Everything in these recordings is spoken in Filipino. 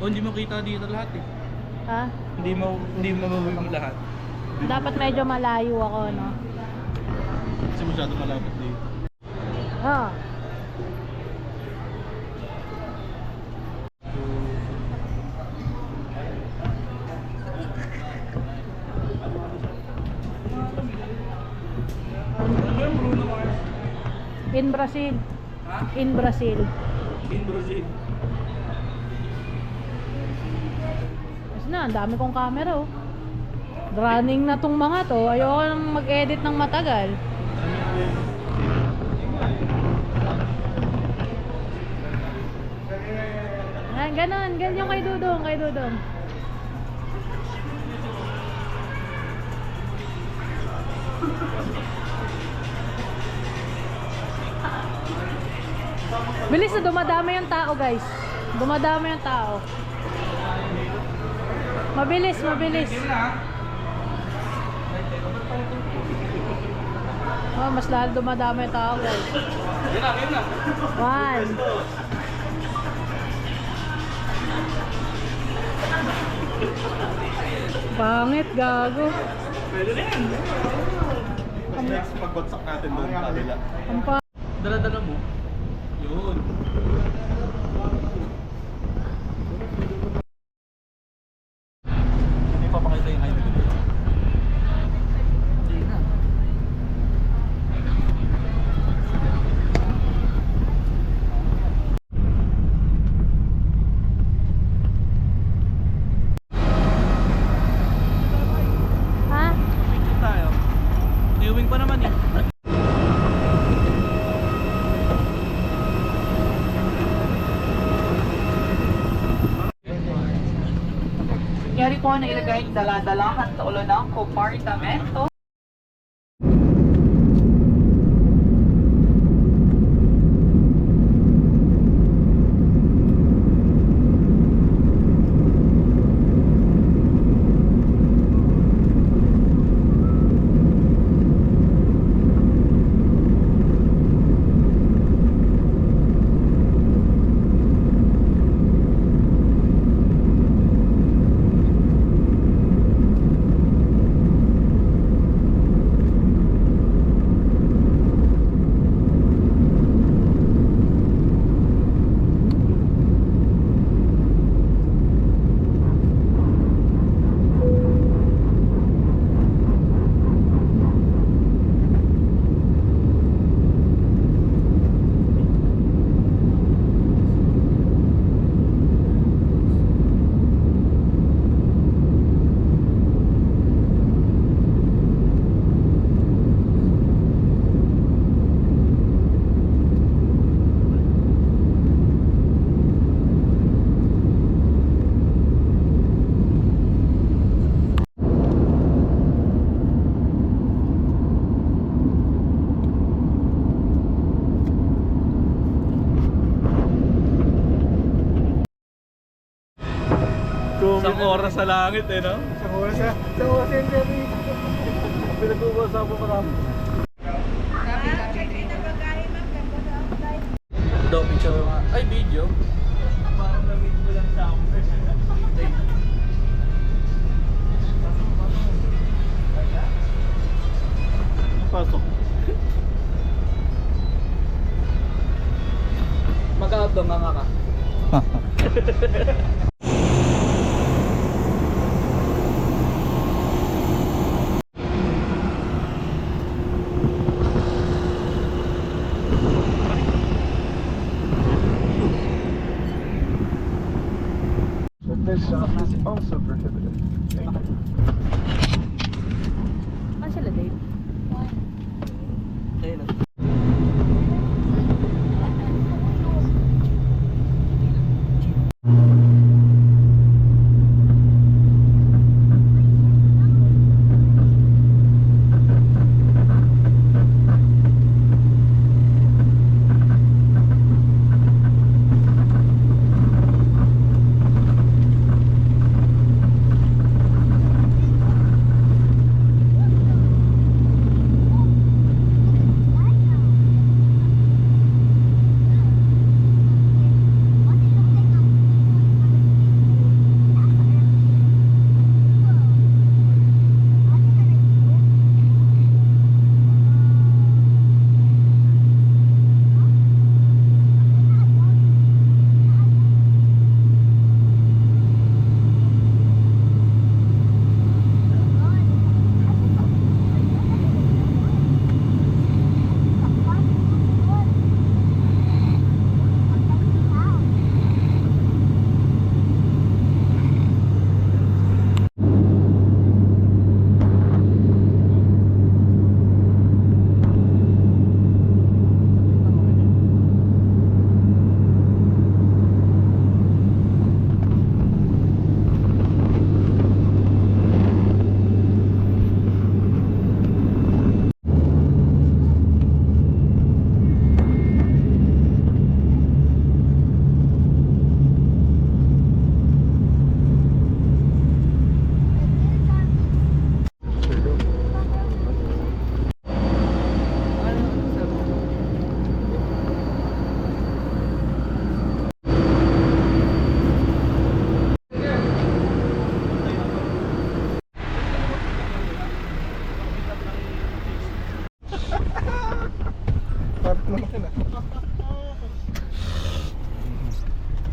O hindi mo kita dito lahat eh. Ha? Hindi mo mabibig lahat. Dapat medyo malayo ako, no? Kasi masyado malapit dito. Ha? Ano yung Bruno Mars? In Brazil. Ha? In Brazil. In Brazil. Kasi na, ang dami kong camera, oh. Running na tong mga to. Ayoko nang mag-edit ng matagal. Yan, ganon. Ganyan kay Dudong, kay Dudong. Bilis na, dumadami yung tao, guys. Dumadami yung tao. Mabilis, mabilis. Oh, mas lalo dumadami yung tao, guys. Yun na. 1. Pangit, gago. Pwede na yan. Next, pagbagsak natin doon sa kabila. Ang pa... Dala-dala mo. Yun. Hindi pa pakita yung ID ko. Hindi na. Ha? Picture tayo. Viewing pa naman eh. Nangyari po na ilagay yung dala-dalahan sa ulo ng kompartamento. Isang oras sa langit eh, no? Isang oras yung Jerry. Pinag-uusapan pa namin. Do, picture mo nga. Ay, video. Parang na-meet mo lang sa ako. Pasok. Mag-aabang nga ka. This is also prohibited. Ano sila, Dave? Ayun.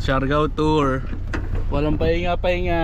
Siargao Tour. Walang pahinga-pahinga.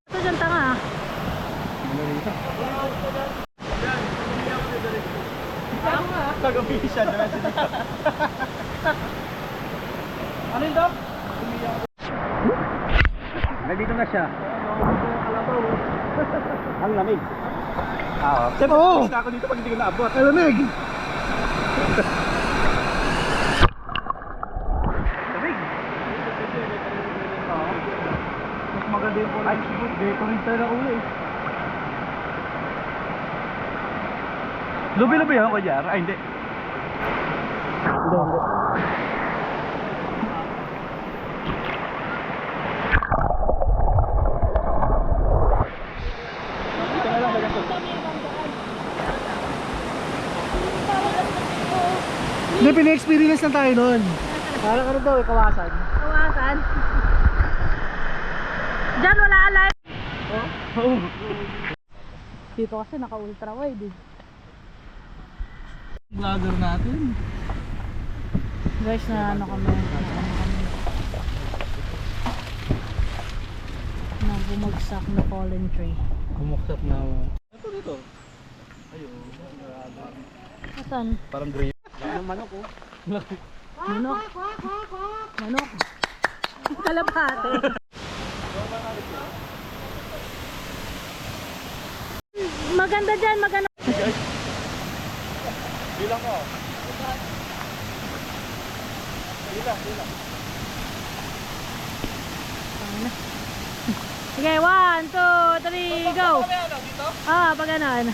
Ito dyan tanga ah. Kagabi siya na siya. Ano yun, Doc? Nandito na siya. Ang lamig. Oo! Basta ako dito pag hindi ko naabot. Ang lamig! Mas maganda yung kulay. Dito rin tayo na ulo eh. Lubi-lubi ako ko dyan? Ay, hindi. Hindi. Hindi, pina-experience na tayo nun. Parang ano daw, kawasan. Kawasan. Dyan wala alay. Oo. Dito kasi naka-ultra wide eh. Vlogger natin. Guys, na ano kami. Na bumagsak na fallen tree. Kumaksak na ako. Ito dito. Ayun. Asan? Parang green. Manok oh. Manok. Manok. Kalapate. Maganda dyan, maganda. Bilang ko. Sige, 1, 2, 3, go! Ah, pag ganon.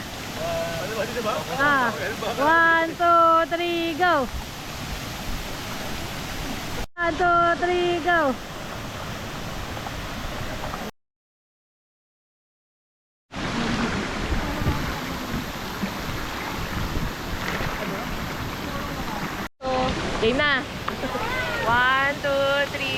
Ah, 1, 2, 3, go! 1, 2, 3, go! Game na. 1, 2, 3.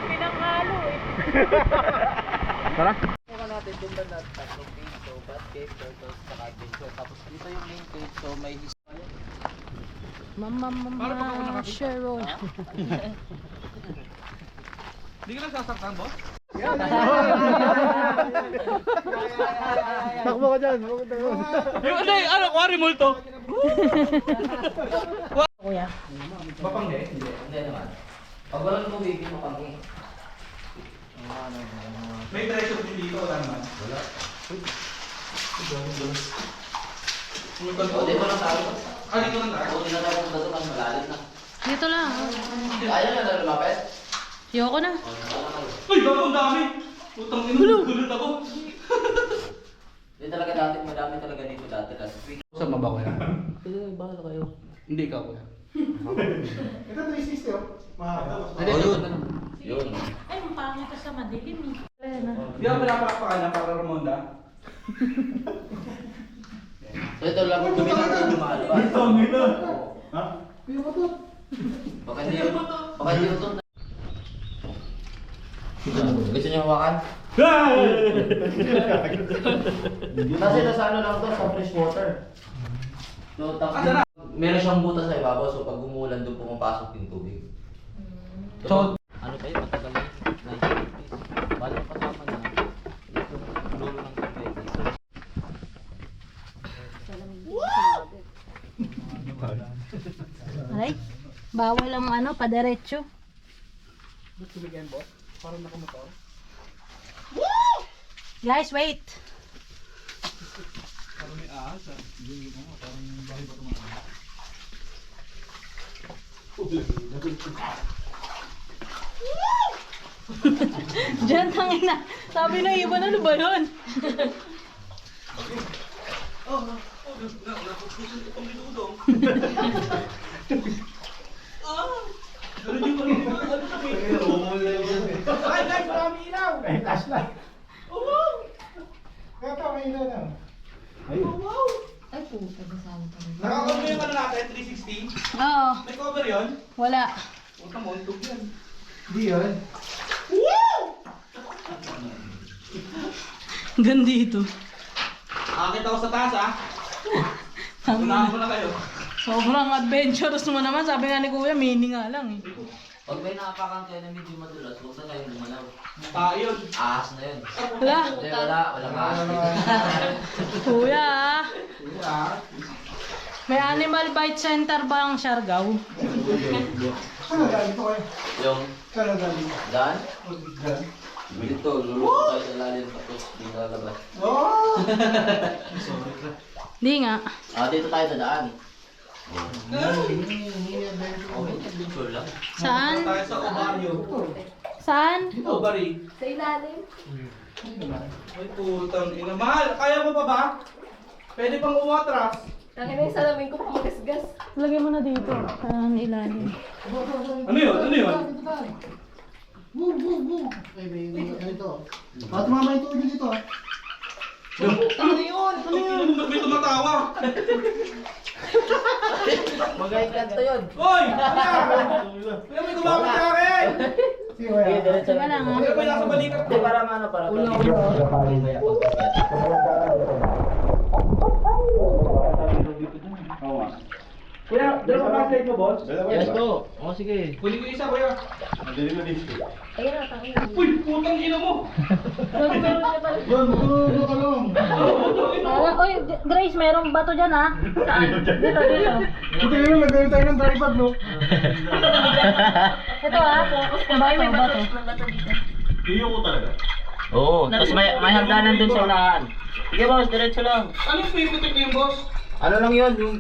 Pinanghalo eh. Tara. natin doon ba na tatlong page, so basket, turtles, saka pinto. Tapos dito yung main page, so may history. Mama Cheryl. Hindi ka nasasaktan, boss? Takbo ka dyan. Hindi, ano, quarry multo. Kuya. Mapangge? Hindi naman. Pag walang tubig, yung mapanghi. May treasure din dito, wala naman. Wala. Sumikot O, dito lang tayo. Ah, dito lang tayo? O, dito na tayo pumunta doon, mas malalim na. Dito lang. Ayaw na na lumapit? Ayoko na. O, wala na kayo. Uy, bago ang dami! Utang ina, gulot ako. Hindi talaga dati, madami talaga dito dati. Sama ba ko yan? Pwede na, bahala kayo. Hindi ikaw ko yan. Ito 360 oh. Mahaba. Hindi, yun. Yun. Ay, mapangit ka sa madilim eh. Di ako pinapakpakan na para Ramonda. So, ito lang kung dumi natin yung mahal ba? Ito, ito. Ha? Baka hindi yun. Baka hindi yun. Gusto niyo hawakan? Kasi nasa ano lang to, sa fresh water. So, tapos meron siyang butas sa ibabaw, so pag umulan doon pumapasok yung tubig. So, ano kayo, matagal na yun. 1980s. Bala kasama na. Yung lolo ng tubig. Alay, bawal ang ano, padiretso. gusto bigyan, boss? Parang nakamotor. Guys, wait. Parang may ahas ah. Parang bahay ba Diyan, tangina. Sabi na ibon, ano ba yun? Ay, guys, marami ilaw! Ay, flashlight. Kaya pa, may ilaw na. Ay, puta, kasama pa rin. Nakakover yung ano natin, 360? Oo, May cover yun? wala. Puta mo, untog yan. Hindi yun. Gandito. Akit ako sa taas ah. Tangina. Unahan ko na kayo. Sobrang adventurous mo naman. Sabi nga ni Kuya, mini nga lang eh. Pag may nakapakan kayo na medyo madulas, huwag na kayong lumalaw. Mukha yun. Ahas na yun. Wala. Hindi, walang ahas dito. Kuya, may animal bite center ba ang Siargao? Ano galing ko eh? Yung Ano galing? daan, Gan? dito, luluto tayo sa lalim tapos dito lalabas. Oh! Di nga. Dito tayo sa daan. Okay, adventure lang. Saan? Tayo sa ovaryo. Saan? Ovary. Sa ilalim. Ay, putang ina. Mahal, kaya mo pa ba? Pwede pang umatras. Tangina yung salamin ko pamagasgas. Lagay mo na dito. Saan ilalim? Ano yun? Ano yun? Ito. Ba't mama ito ulit dito? Ano yun? Ano yun? Ba't may tumatawa? Mag-ikanto yun. Hoy! Kuya, may gumamit sa akin! Sige, diretso Wala lang. nga. Kuya, may nasa balikat Hindi, ko. para ano, para. Kuya, dalawa flashlight mo, boss? Yes, to. O, sige. Kunin ko isa, kuya. Ayun na, tangina. Uy, putang ina mo! Meron niya pala. Yan, gulo ka lang. Oy, Grace, merong bato dyan ha? Saan? Dito, dito. Ito yun, nagawin tayo ng tripod, no? Ito ha? Bato, bato. Iyo ko talaga. Oo, tapos may hagdanan dun sa unahan. Sige, boss, diretso lang. Ano yung piputik niyo, boss? Ano lang yun, yung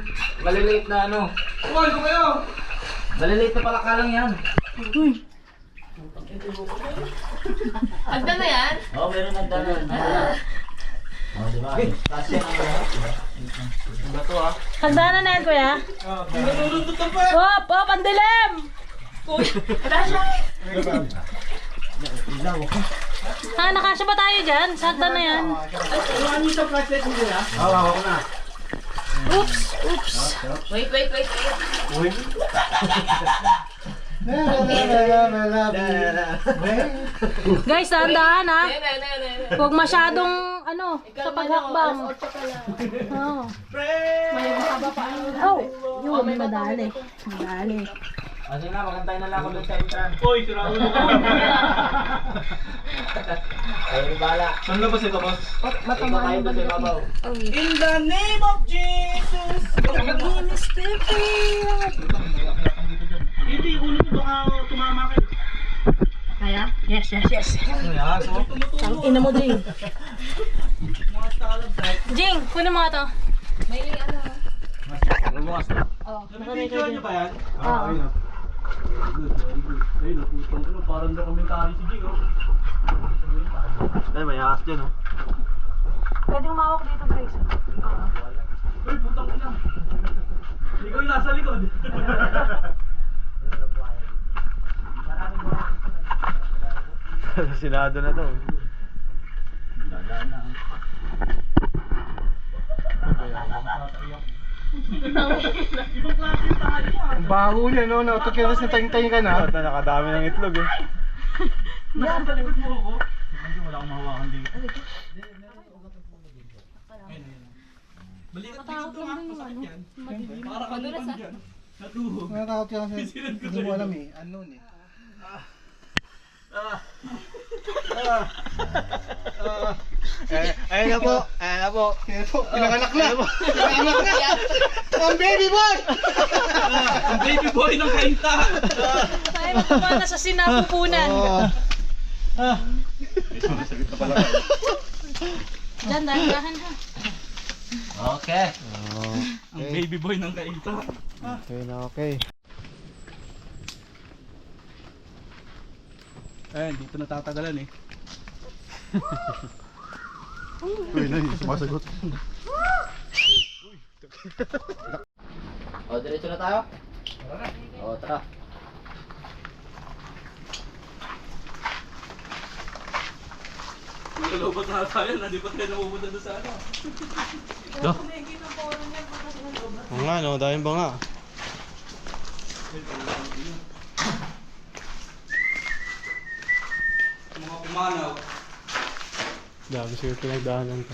maliliit na ano. Kuhan ko kayo! Maliliit na palaka lang yan. Uy, Hagdan na yan? Oo, meron hagdanan. Oo, diba? Kasi yan ang lahat, diba? Ang bato ah. hagdanan na yan, kuya. Natulundot ang pa! Hop, hop, ang dilim! Nakasya ba tayo dyan? Sa hagdan na yan. Ano yung sa flashlight mo kuya? Hawa ko na. Oops, oops. Wait. Guys, dahan-dahan ha. Ne. Huwag masyadong, ano, sa paghakbang. Alas 8 ka lang. Oo. May mahaba pa ano. Oh, yun, madali. Madali. Kasi na, magantay na lang ako doon sa entrance. Hoy, sira ulo ko. Ay, bala. Saan labas ito, boss? Ikaw tayo doon sa ibabaw. In the name of Jesus! Hindi, ulo ko baka tumama kayo. Kaya? Yes. Ang ina mo, Jing. Mga stalagmite. Jing, kunin mo nga to. May ano. Oh, Nabibidyoan niyo ba yan? Oo. Good, very good. Ay, naputang ano, parang dokumentary si Jing, oh. Ay, may ahas dyan, oh. Pwede umawak dito, Grace. Uy, putang ina. Ikaw yung nasa likod. Sinado na to. Ibang klase yung tayo, ah. Ang baho niya, no? Natukilas na tayong-tayong ka na. Nakadami ng itlog, eh. Nasa likod mo ako. Hindi, wala akong mahawakan dito. Balikat-likod to, ha? Masakit yan. Para kalipan dyan. Natuho. Natatakot ka kasi hindi mo alam, eh. Unknown, eh. Ayun na po. Pinanganak na. Pinanganak na. Ang baby boy! Ang baby boy ng kainta. Tayo na sa sinapupunan. Diyan, dahan ha. Okay. Ang baby boy ng kaito. Okay na okay. Ayan, dito natatagalan eh. Uy, na, sumasagot. O, diretso na tayo? O, tara. Nalulobot na tayo, hindi pa tayo namupunta doon sa ano. Oo nga, no, dahil ba nga? Mga pumanaw. Dami siya pinagdaanan ko.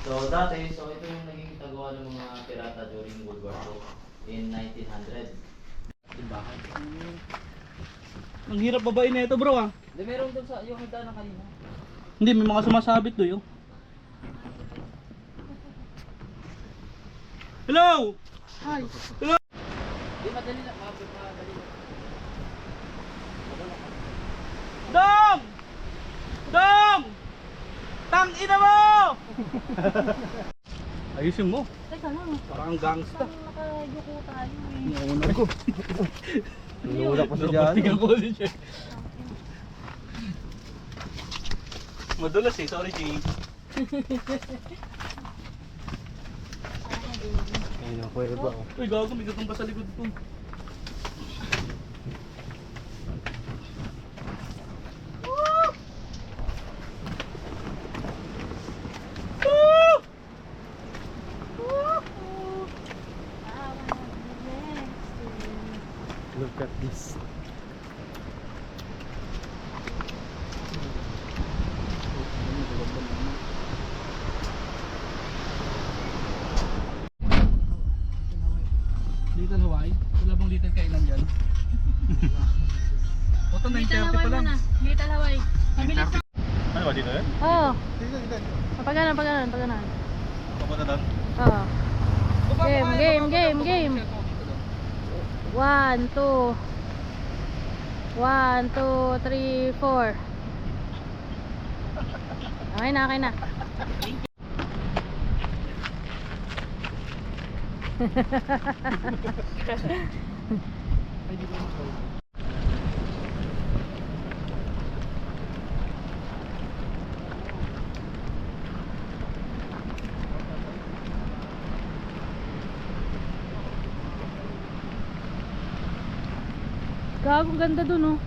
So, dati, ito yung naging tagawa ng mga pirata during World War II in 1900. Timbahan. Ang hirap babae na ito bro ah. Hindi, meron doon sa yung hagdanan kanina. Hindi, may mga sumasabit doon. Hello! Hi. Hindi, madali lang. Madali lang. Dong! Dong! Tang ina mo! Ayusin mo. Teka lang. Parang gangsta. Nakayuko tayo eh. Nauna ko. Nulula pa si Napatingin Jan. ko si Jay. Madulas eh, sorry Jay. Ayun ang kuweba ko. Uy, gago, may gatumba sa likod ko. Look at this. Little Hawaii? Wala bang little kainan dyan? Oto, 9:30 pa lang. Little Hawaii. Mabilis na. Ano ba dito yan? Oo. Dito, dito. Paganan. Papunta doon? Oo. Game. 1, 2. 1, 2, 3, 4. Okay na. Gago, ganda dun oh.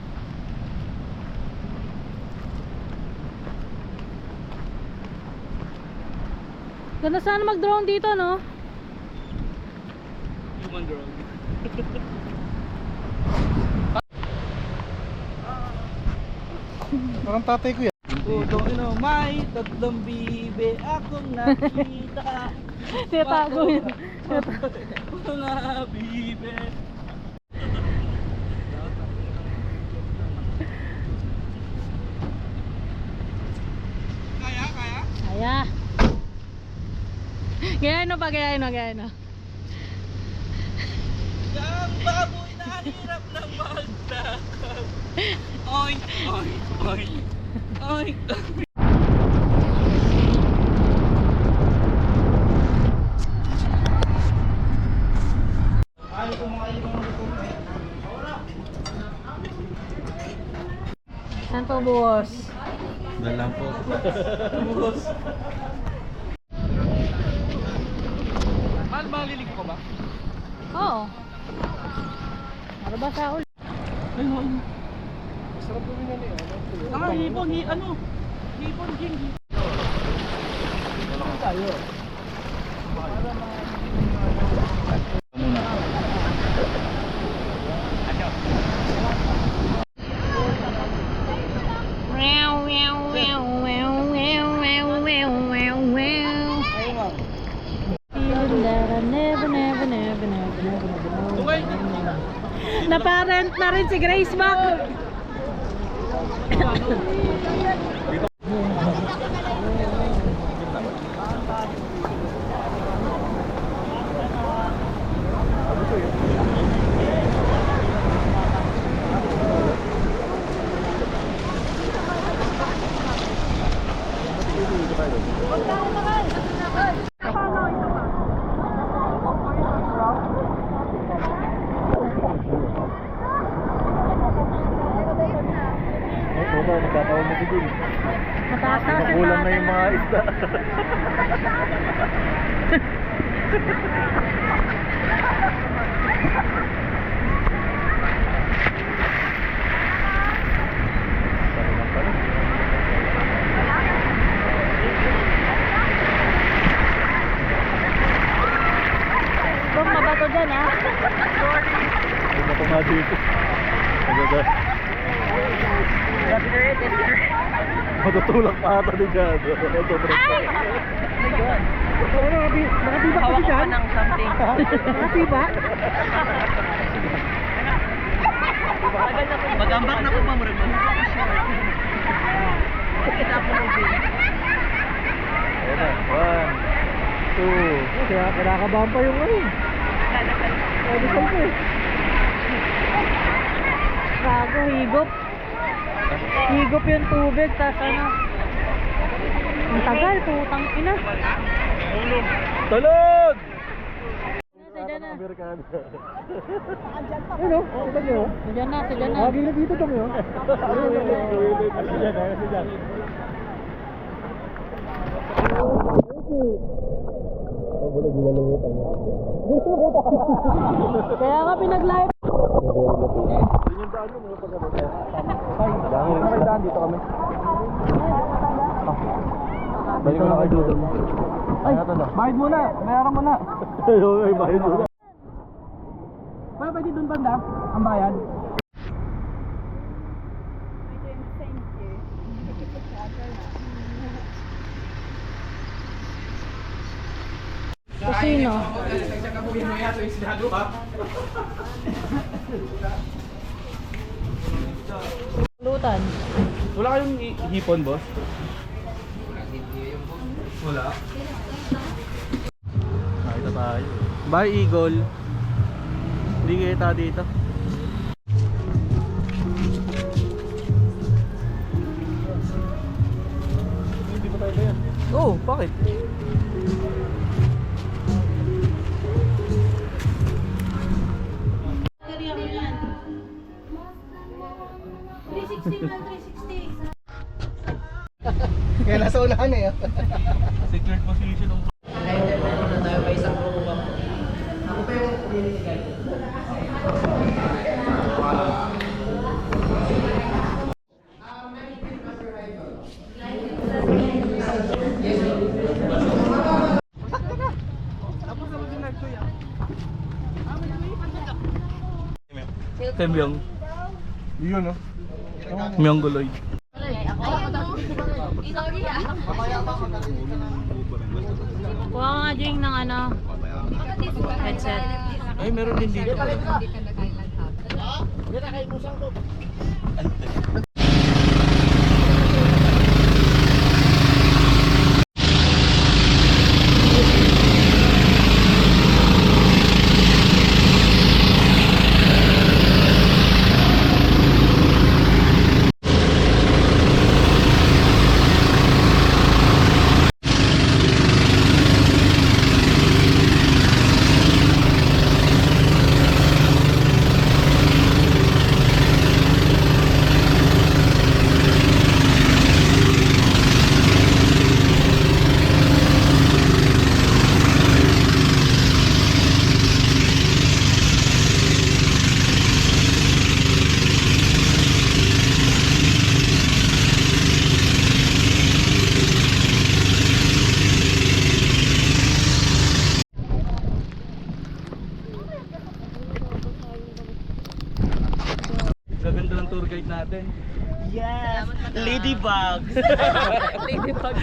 Ganda sana mag-drone dito no? Human drone. Parang tatay ko yan. Tutong ino, may tatlong bibe akong nakita. Tiyatago yun. Mga bibe. Kaya. Gayahin mo. Ang baboy na hirap na magdakal. Oink, oink, oink. Oink. Saan po buhos? Dalang po. Mahal ba lilig ko ba? Oo. Para ba sa ulit? Ayun. Sarap gawin yan eh. Hipon, hipon, king. Tayo. Na-parent na rin si Grace Mac. na yung mga isda. Bang mabato dyan ha. Ano pa nga dito? Maganda. Matutulak pa ata din dyan. Nakatiba kasi dyan. ng something. Nakatiba. Magambak na po ma'am Ramon. Ayan na. 1, 2. Kaya kinakabahan pa yung ano. Pwede pa ito eh. Gago, higop. Higop yung tubig, tas ano. Ang tagal, putang ina. Tulog! Sadya na. Amerikano. Ano? Kita niyo? Sadya na, sadya na. Lagi na dito kami oh. Kasi dyan. Kaya nga pinag-live. Yun yung daan yun, yung pagkabot. Dami rin. May daan dito kami. Balik ko na kayo doon. Ay, Bayad muna. Bayaran mo na. ay, bayad mo na. Pwede doon banda? Ang bayad? Kusino. Lutan. Wala kayong hipon, boss? Wala. Nakita tayo. Bye, Eagle. Hindi kita dito. Hindi pa tayo ba yan? Oo, bakit? Kaya nasa unahan eh. Secret position ng... Tembyong. Yun oh. Miyongguloy. Kuha nga Jing ng ano. Headset. Ay, meron din dito. Gaganda ng tour guide natin. Yes! Ladybugs! Ladybug.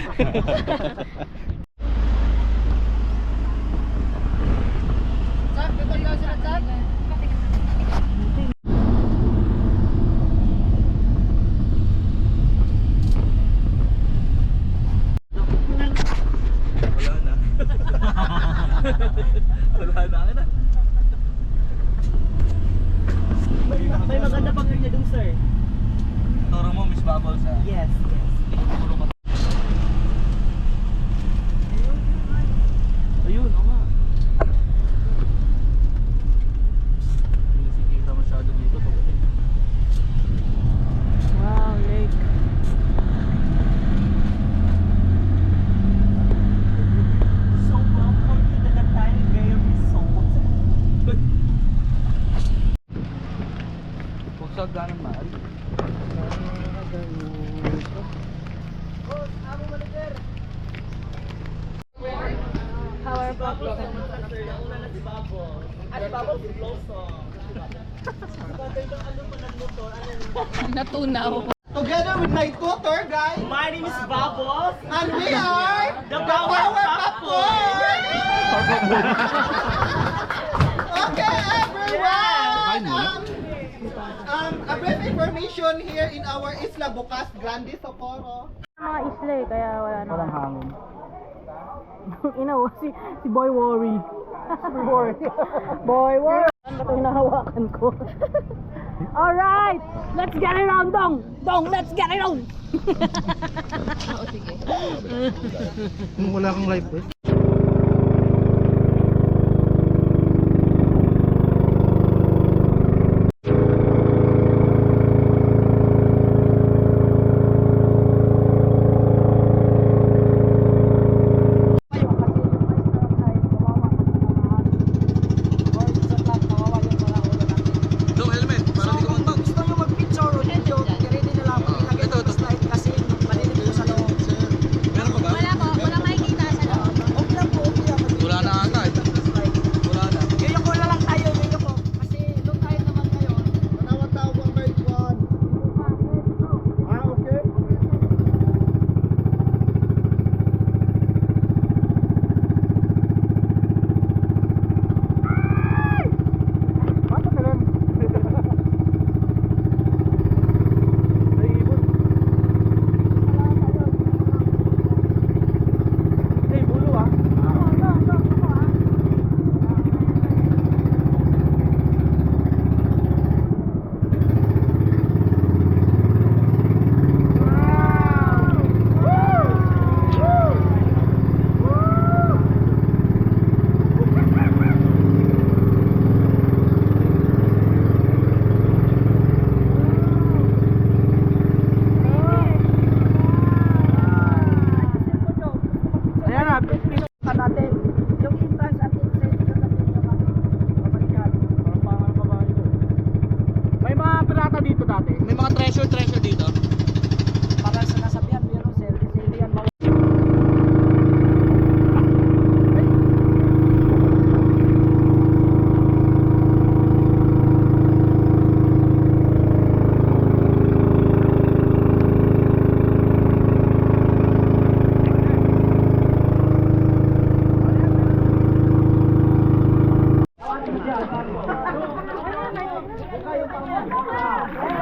Wala na. Wala na ka na. May maganda pang area dun sir. Turo mo, Miss Bubbles ha? Yes, yes. Ayun, oo nga. Hindi nasikira masyado dito. Wow, lake. Natunaw. Together with my tutor, guys. My name is Bubbles. And we are The Power Couple. Okay, everyone. A brief information here in our Isla Bocas Grande, Socorro. Mga isla eh, kaya wala na. Walang hangin. si Boy Worry. Boy Worry. Ano ba ito hinahawakan ko? Alright! Let's get it on, Dong! Dong, let's get it on! Wala kang life vest. May mga treasure dito.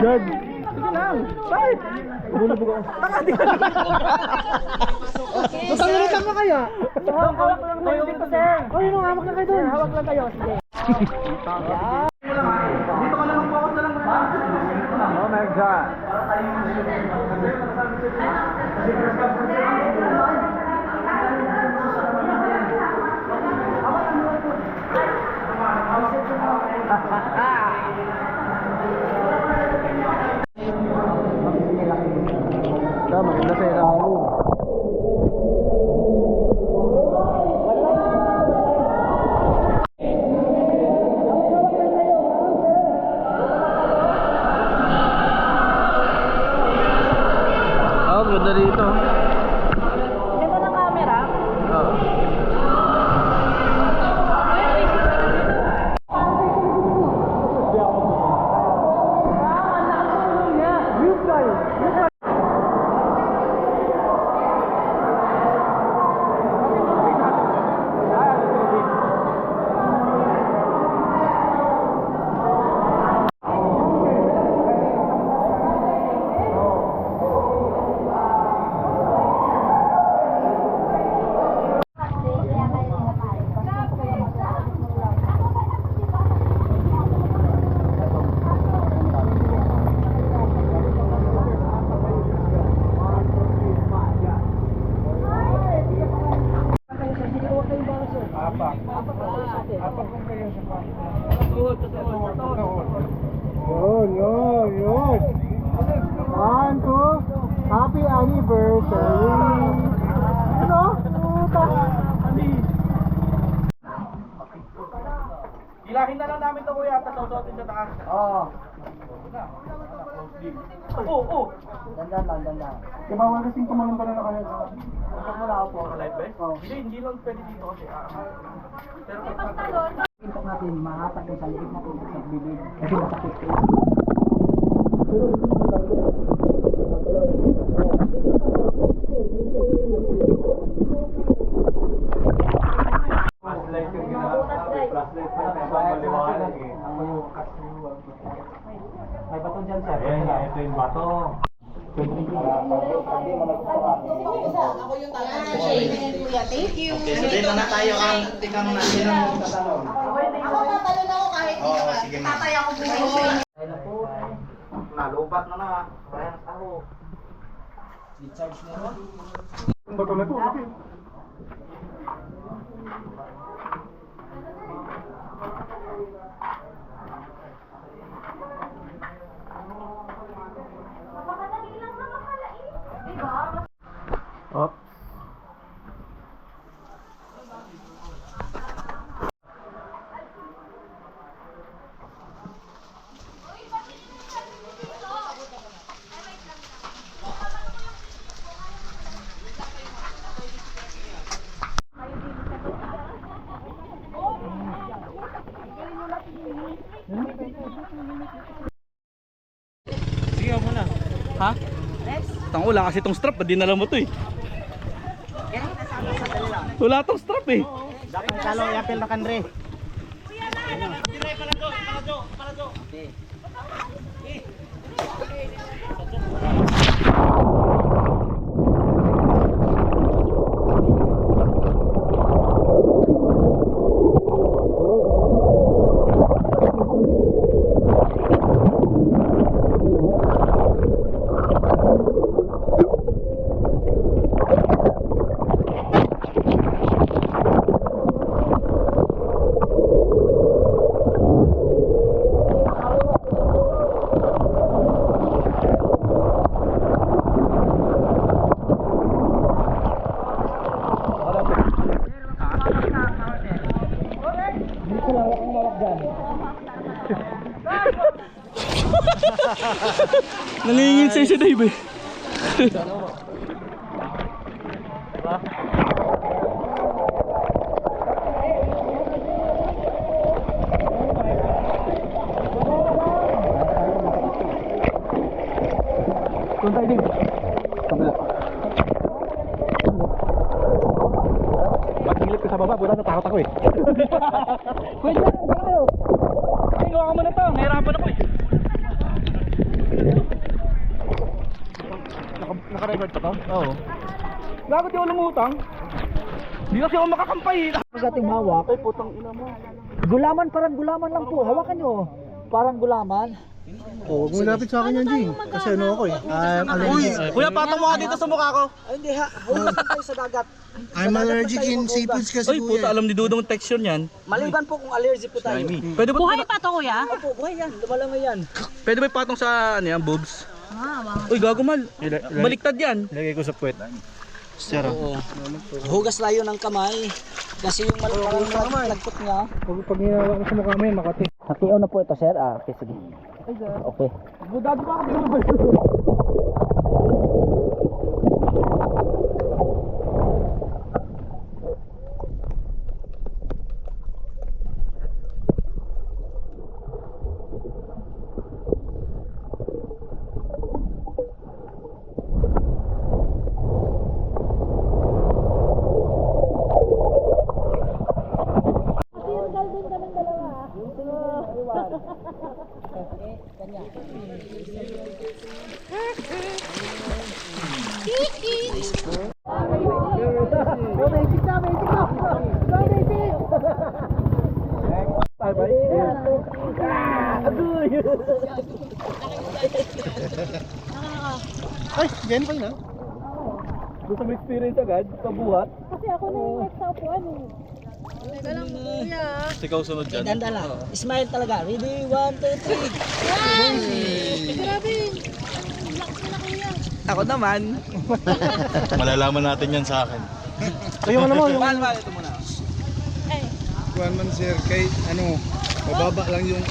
Good. Sige lang. Bakit? Bulubog ako. Matangalitan ka kaya? Hawak lang tayo dito, sir. Oh, yun ang hawak lang kayo doon. Hawak lang kayo. Sige. Dito ka lang focus na lang. Oh my God. Maganda sa ilalim. Ganda dito. Ganda ng camera. Oo. Yun. One, two. Happy anniversary. Ano? Ilahin na lang namin ito kuya, tapos susuotin sa taas. Oo. Oo. Dandan lang. Di bawal kasing kumalong ka na kayo. Live ba? Hindi lang pwede dito kasi. Pero Pintok natin, mahatag yung sa likod natin sa bibig. Kasi masakit ko. flashlight yung ginagawa. Flashlight pa yung maliwanag eh. May bato dyan, sir. Ayan, ito yung bato. Okay, sabihin na tayo ang tikang natin ang tatanong. Ako tatalon ako kahit di ka. Tatay ako buhay. Nalubat na. Parang ako. I-charge mo ba? Bato na to. Up. Sige mo na. Ha? Tang wala kasi tong strap, di nalam mo to eh. Wala tong strap eh. Dapat kalo yapil na kanre. Nalingin sa'yo si Dave eh. Doon tayo din. Kabila. Ba't nilip ka sa baba? Buta natakot ako eh. Pwede na, baka kayo. Ay, gawa ka muna to. Nahirapan ako eh. Naka-record pa to? Oo. Gago di ako lumutang. Hindi kasi ako makakampay eh. Pag ating hawak, Ay, putang ina mo. gulaman, parang gulaman lang po. Hawakan nyo. Parang gulaman. Oh, huwag mo lapit sa akin yan, Jing. Kasi ano ako eh. Kuya, patong mo ka dito sa mukha ko. Ay, hindi ha. Hawakan tayo sa dagat. I'm allergic in seafoods kasi Ay, puta, alam ni Dudong texture niyan. Maliban po kung allergy po tayo. Pwede ba Buhay pa to, kuya? Opo, buhay yan. Lumalangoy yan. Pwede ba ipatong sa ano yan, boobs? Ah, wow. Uy, gago mal. Baliktad yan. Ilagay ko sa puwet. Sir, Oo. Hugas layo ng kamay. Kasi yung lagpot niya. pag hinawa ko sa mukha mo yan, makati. Nakiyaw na po ito, sir. Ah, okay, sige. Okay. Budado pa ako. Ay, ganyan pa yun ha? Gusto mo experience agad? Pabuhat? Kasi ako na yung next sa upuan eh. Teka lang, kuya. Ikaw sunod dyan. Dandala. Smile talaga. Ready? 1, 2, 3. Grabe. Lakas na kuya. Ako naman. Malalaman natin yan sa akin. So yung ano mo, yung Ito muna. kuhan man sir, kahit ano, mababa lang yung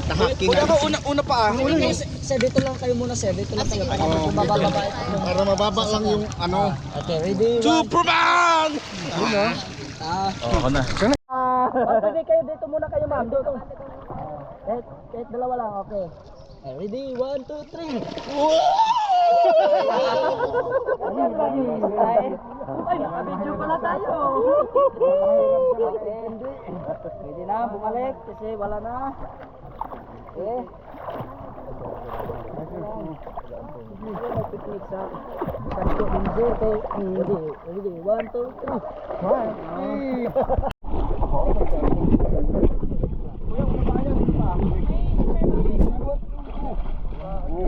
Nahaking. Kuya ko, una pa ah. Sir, dito lang kayo muna, sir. Dito lang kayo. Para Oo, mababa. para mababa lang yung ano. Okay, ready? Superman! Ako na. Pwede kayo dito muna kayo, ma'am. Dito. Kahit dalawa lang, okay. Ready? 1, 2, 3. Ay, nakabidyo pala tayo. Pwede na, bumalik kasi wala na. Okay. Picnic sa Santo Hindi. Hindi. Ready? 1, 2, 3.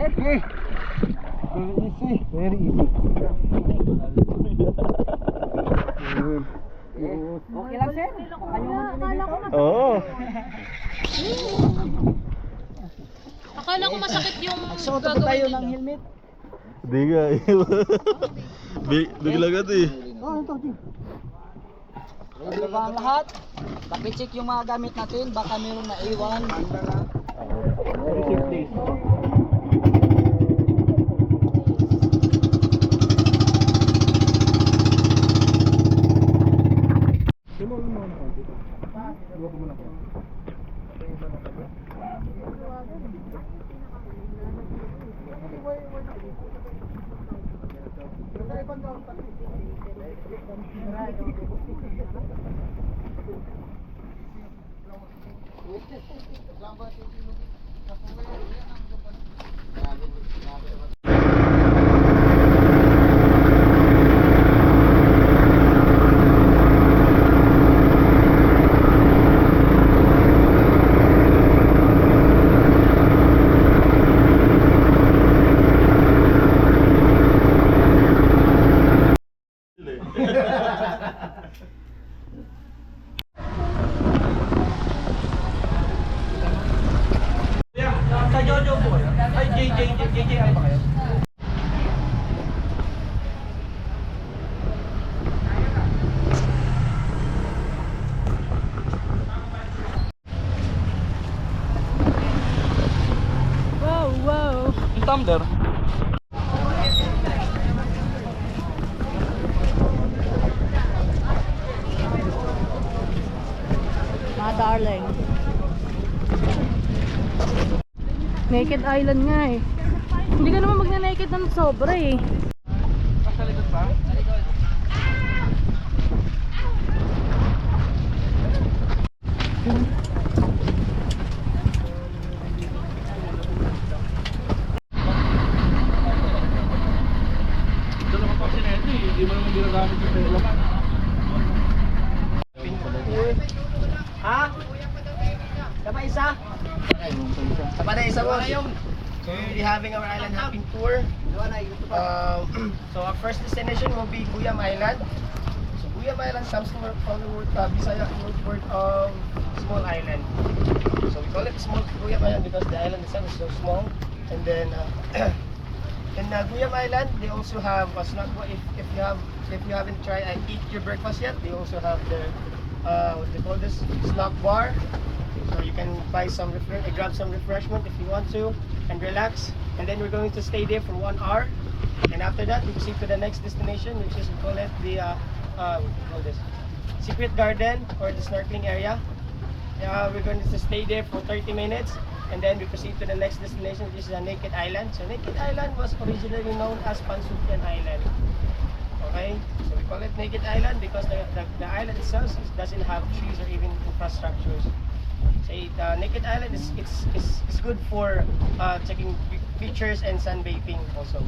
Okay. Very easy. Okay lang, sir? Oo. Akala ko masakit yung Suot po tayo ng helmet. Hindi nga. Bigla ka eh. Ready ba ang lahat? Pakicheck yung mga gamit natin. Baka mayroong naiwan. Sa Jojo po. Ay, JJ, ano ba kayo? Wow. Yung tumbler. Mga darling. Naked Island nga eh. Hindi ka naman magna-naked ng sobra eh. Sa likod pa? Dalawa pa kasi na ito eh. Hindi mo naman ginagamit yung pera. Ha? Dapat isa? Dapat na isa, boss. So we'll be having our island hopping tour. So our first destination will be Guyam Island. So Guyam Island comes from the word Bisaya word of small island. So we call it small Guyam Island because the island itself is so small. And then in Guyam Island, they also have a snack bar. If you haven't tried and eat your breakfast yet, they also have the what they call this snack bar. So you can buy grab some refreshment if you want to, and relax. And then we're going to stay there for 1 hour. And after that, we proceed to the next destination, which is we call it the what do you call this? Secret Garden or the snorkeling area. We're going to stay there for 30 minutes, and then we proceed to the next destination, which is Naked Island. So Naked Island was originally known as Pansukyan Island. Okay, so we call it Naked Island because the island itself doesn't have trees or even infrastructures. So Naked Island is good for taking pictures and sunbathing also.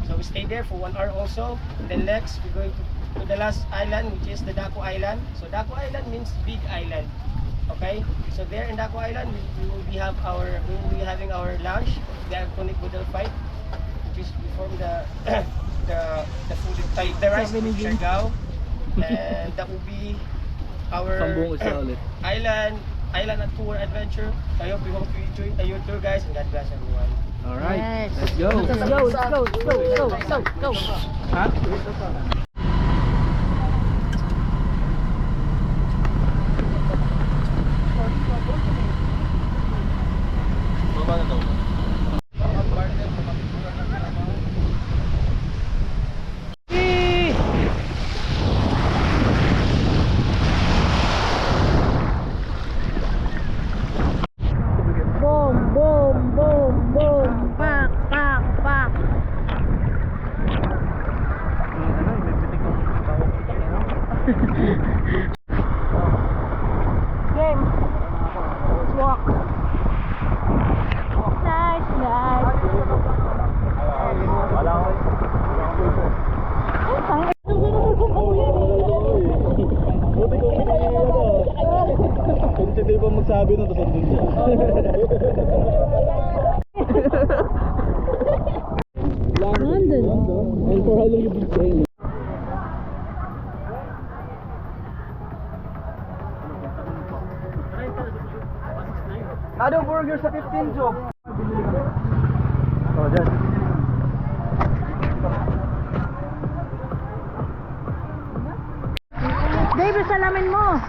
So we stay there for 1 hour also. And then next we're going to the last island, which is the Daco Island. So Daco Island means big island. Okay, so there in Daco Island we will be having our lunch, the iconic Budal fight, which is we form the food type, the rice with siargao, and that will be our island tour adventure. I hope you enjoy your tour, guys, and God bless everyone. Alright, Yes. let's go. Let's go. Ha? nagsabi nun, tapos andun siya. London. And for how long you been staying? Anong burger sa 15 job? Oh, dyan. Baby, salamin mo.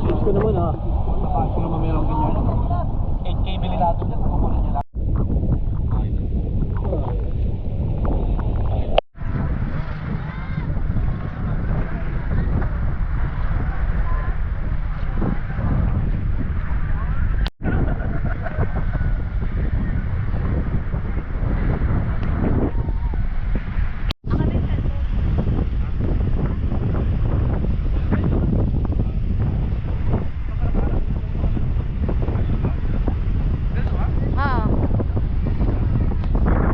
Gusto naman ha. Gusto naman meron ganyan. 8K bili natin dyan. Kukunin niya lang. Ah.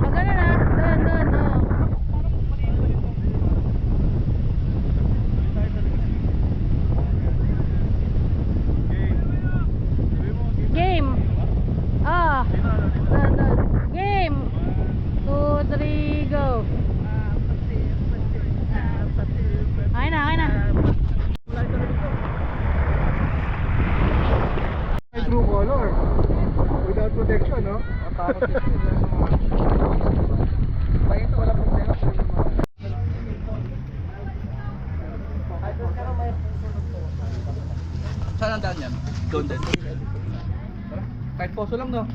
Magano na? Doon. Game. Ah. Doon. Game. 2, 3, go. Ay na. True color. Without protection, no? Takot yun. Bakit ito wala problema? Saan ang daan yan? Doon din. Kahit poso lang, no?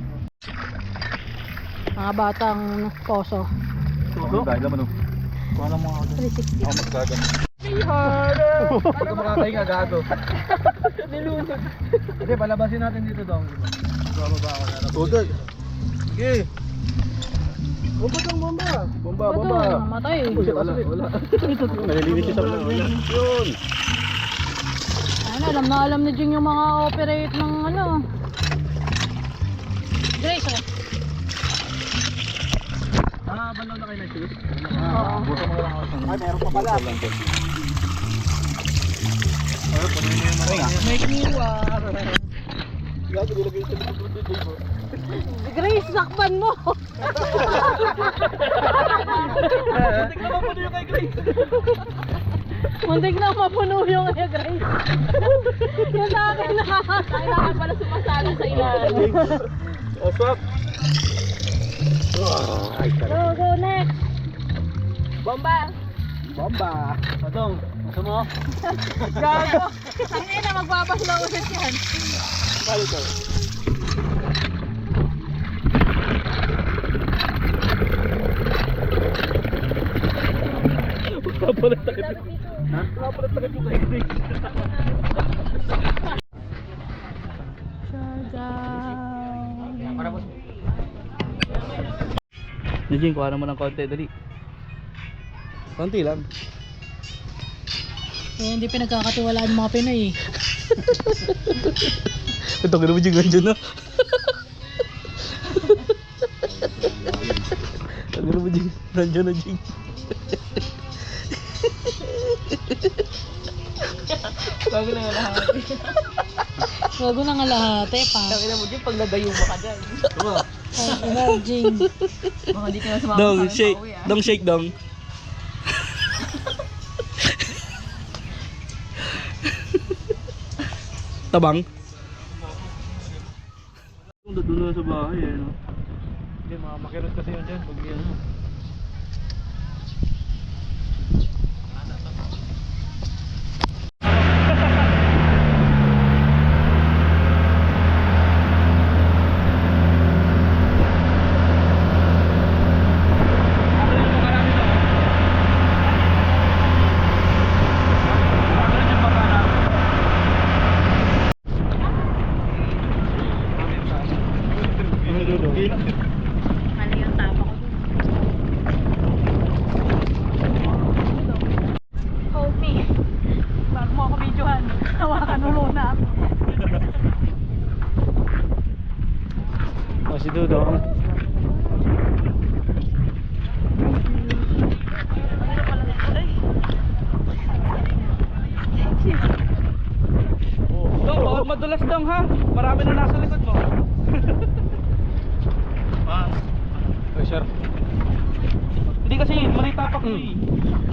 Mga batang poso. Poso? Dahil naman, no? Kuha lang mga ako dyan. 360. Ako magkagan. Huwag ka makakahinga, gago. Nilunod. Hindi, palabasin natin dito daw. Bababa ako na. Tutoy. Sige. Bomba daw, bomba. Bomba, Bato, bomba. namatay. Wala. Nalilinis siya sa vlog. Yun. Ano, alam ni Jing yung mga operate ng ano. Grace, oh. Ah, balaw na kayo nag-shoot? Oo. Buto mo lang ako sa... Ay, meron pa pala. Ay, puno niyo yung mga... Make me war. Gago, nilagay sa likod ng table. Grace, sakpan mo. Tingnan mo puno yung kay Grace. Muntik na mapuno yung kay Grace. Yung sa akin na. Kailangan pala sumasala sa ilalim. Asap. Go, next. Bomba! Bomba. Atong, gusto mo? Gago. Tangin na, magpapaslaw ulit yan. Bali ko. Papalit takip. Ha? Papalit takip yung kay Grace. Nijing, kuha naman ng konti, dali. Konti lang. Eh, hindi pinagkakatiwalaan yung mga Pinoy eh. Ito, gano'n mo Jing, nandiyan na. Gano'n mo Jing, nandiyan na Jing. Bago na nga lahat. Bago na nga lahat eh, pa. Tangina mo dyan, pag nadayo mo ka dyan. Ay, Jing. Baka di ka na sumama Dong, sa shake. pauwi, ah. Dong, shake, dong. Tabang. Doon na sa bahay eh, no? Hindi, mga makirot kasi yun dyan. Pag yan. mali tapak mo eh.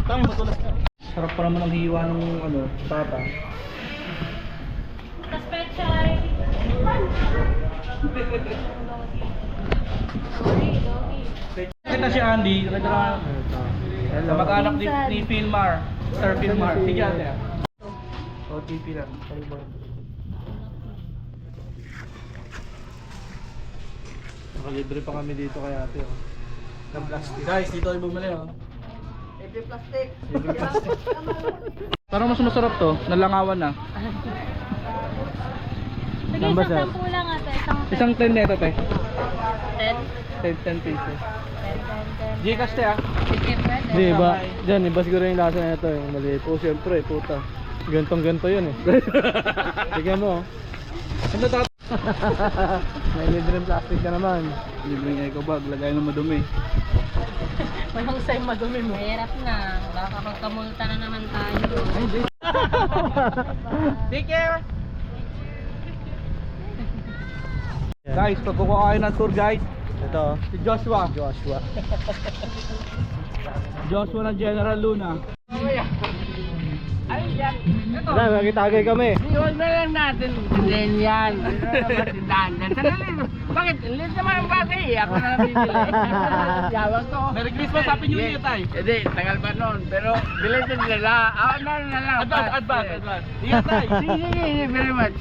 Tama, matulas ka. Sarap pa naman ang hiwa ng ano, tata. Tapos pechay. Kita si Andy, mag-anak ni Philmar. Sir Philmar. Sige ate. OTP lang. Nakalibre pa kami dito kay ate. Oh. Ng plastic. Guys, dito ay bumili oh. Every plastic. Parang mas masarap to, nalangawan na. Sige, isang 10 lang ate. Isang 10 neto te. 10? 10 pieces. Gcash te ah. Sige, pwede. Di ba? Diyan, iba siguro yung lasa na ito, yung maliit. O siyempre, puta. Gantong-ganto yun eh. Tignan mo. Ano tat? May libreng plastic ka naman. Libreng eco bag, lagay na madumi. Walang say madumi mo. Mahirap na. Baka magkamulta na naman tayo. Take care! Guys, pag kukuha kayo ng tour guys, Ito, si Joshua. Joshua. Joshua ng General Luna. Wala, nakitagay kami. Iwan na lang natin din yan. Sandali. Bakit? Liit naman ang bagay. Ako na lang bibili. Yawag ko. Merry Christmas, Happy New Year tayo. Hindi, tagal pa noon. Pero belated nila. Ako na lang. Advance. Ingat tayo. Sige, very much.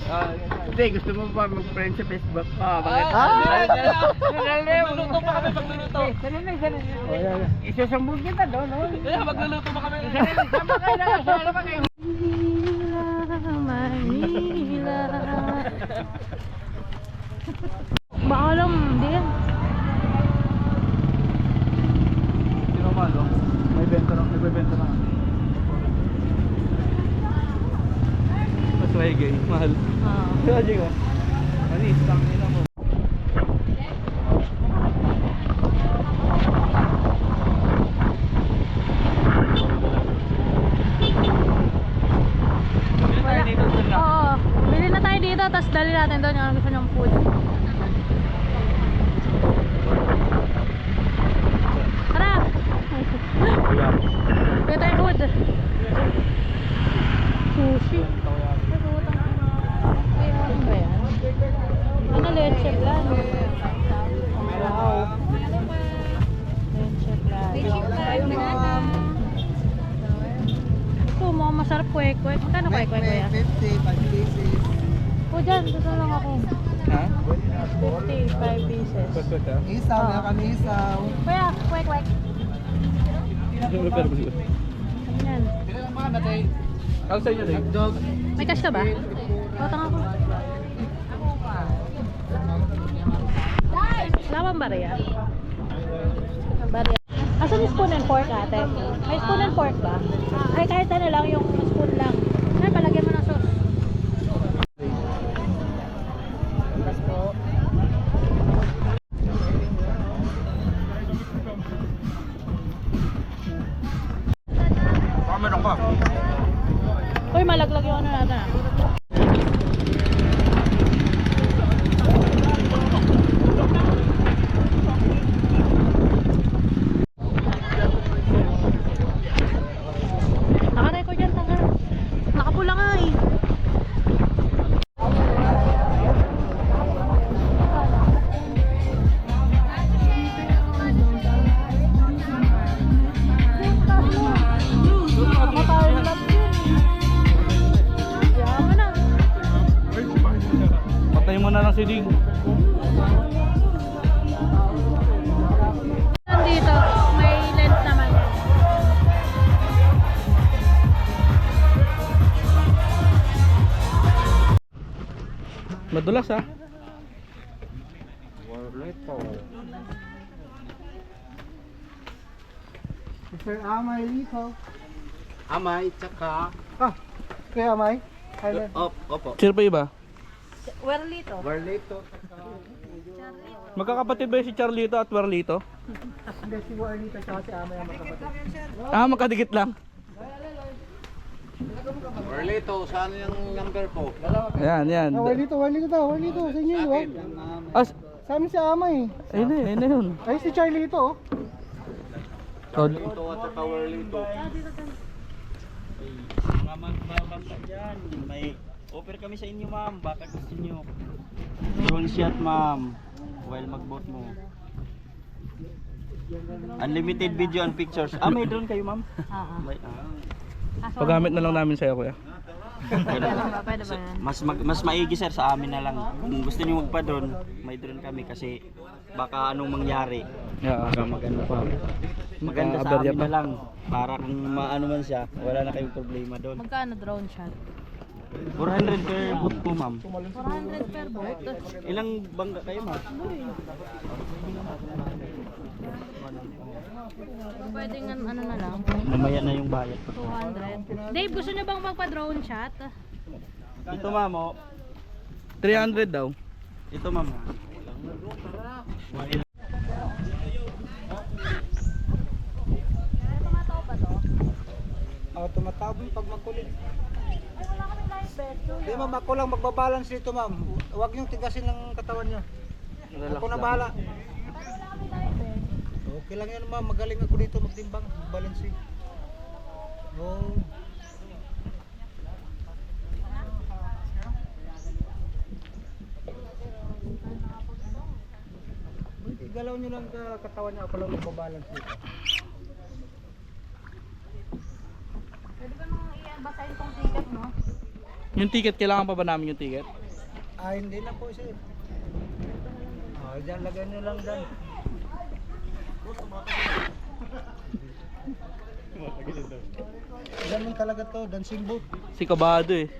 Hindi, gusto mo pa mag-friend sa Facebook? Bakit? Magluluto pa kami, magluluto. Sanali. O, yan. Isusambog kita doon. Magluluto pa kami. Sama kayo na. Sama pa kayo. Manila. Baka lang, hindi yan. Sino malo? May benta lang, nagbebenta na. Mas reggae, mahal. Oo. Sige ko. Anis, tangin na mo. Oo. Bili na tayo dito, tapos dali natin doon yung gusto niyong food. Tara! Bili tayo food. Sushi. Ano ba yan? Ano, leche plan? Wow. Leche plan. Ito, mukhang masarap kwek-kwek. Magkano kwek-kwek kuya? 55 pieces. O dyan, gusto lang ako. Ha? 55 pieces. Kwek-kwek ha? Isaw, Oo. na kami isaw. Kuya, kwek-kwek. Ano yan? Ang sa inyo din? May cash ka ba? Utang ako. Wala bang bariya? Bariya. Asan yung spoon and fork ate? May spoon and fork ba? Ay kahit ano lang, yung spoon lang. Ay, palagyan mo ng sauce. Yes po. Baka meron ka. Uy, malaglag yung ano natin ah. Nakaray ko dyan, tanga. Nakapula nga eh. Yaman na. Patay mo na lang si Ding. Dito, may lens naman. Madulas ha? Sir Amay dito. Amay, tsaka... Kaya Amay? Highland. Opo. Sino pa iba? Werlito. Warlito. Magkakapatid ba yung si Charlito at Warlito? Hindi, si Warlito tsaka si Amay ang magkapatid. Ah, magkadikit lang. Warlito, saan yung number po? Yan. Warlito daw. Warlito, sa inyo yun. Ah, Sa amin si Amay. ayun na yun. Ay, si Charlie ito. Ito at saka whirling to. Mabanta dyan. May offer kami sa inyo ma'am. Baka gusto nyo. Drone shot ma'am. While mag-boat mo. Unlimited video and pictures. Ah, may drone kayo ma'am? May, Pagamit na lang namin sa'yo, kuya. Pwede ba yan? mas maigi sir sa amin na lang. Kung gusto niyo magpa-drone, may drone kami kasi baka anong mangyari. Yeah. Baka maganda pa. Maganda sa Aberya amin pa. na lang. Para kung maano man siya, wala na kayong problema doon. Magkano drone shot? 400 per boat po ma'am. 400 per boat? Ilang bangka kayo ma'am? Pwedeng ano na lang, Mamaya na yung bayad. 200. Dave, gusto niyo bang magpa-drone shot? Ito ma'am oh. 300 daw. Ito ma'am. Tumataw ba to? Oh, tumatawag pag makulit. Ay, wala kami live bet. Di ma'am, ako lang magbabalance dito ma'am. Huwag niyong tigasin ng katawan niyo. Ako na bahala. Wala kami live bet. Okay lang yan ma'am, magaling ako dito magtimbang, balance. Oh. Igalaw nyo lang katawan niya, ako lang magbabalance dito. Pwede ba nung basahin tong ticket, no? Yung ticket, kailangan pa ba namin yung ticket? Ah, hindi na po sir. Oh, dyan, lagyan nyo lang dyan. Ganun talaga to, dancing boat. Si Kabado eh.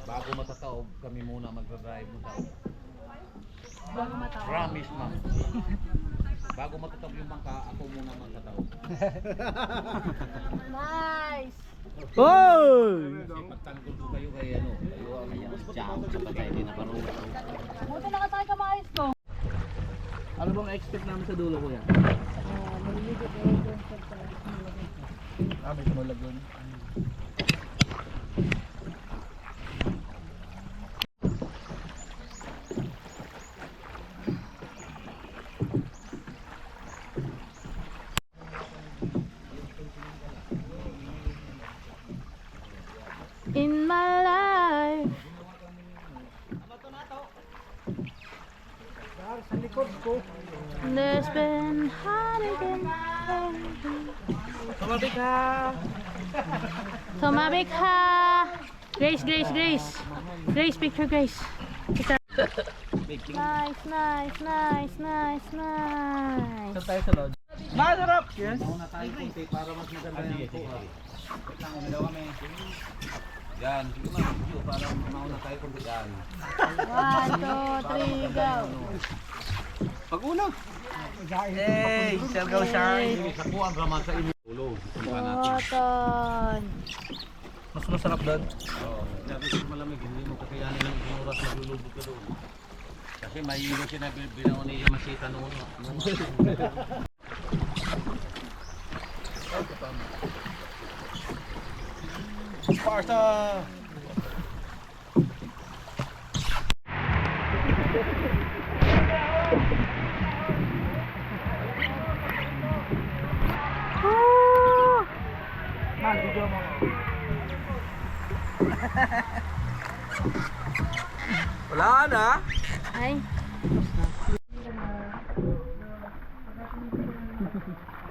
Bago matataob, kami muna magdadrive mo daw. Bago matawag. Promise ma'am. Bago matataob yung bangka, ako muna magtataob. Nice! Oh! Kasi pagtanggol ko kayo kay ano, kayo ang jam sa patay din na parang. Buti nakasakay ka maayos ko. Ano bang expect namin sa dulo, kuya? Ah, may small lagoon. In my life. Sa likod ko. There's been heartache. Tumabi ka! Tumabi ka! Grace, Grace, Grace. Grace, picture Grace. Picture. Nice, nice, nice, nice, nice. Saan tayo sa lodge? Masarap! Yes? Mauna tayo kunti para mas maganda yung kuha. Una daw kami. Yan, sige ma'am, video para mauna tayo kunti yan. 1, 2, 3, go. Pag-una. Hey! Shall go shine! Sa kuha ang raman sa inyo. Tulog. Cotton. Mas masarap doon. Oo, sabi ko malamig, hindi mo kakayanin ng isang oras na lulubog ka doon. Kasi may ilo siya na binaon niya masita noon. Sparta! Wala na! Ay.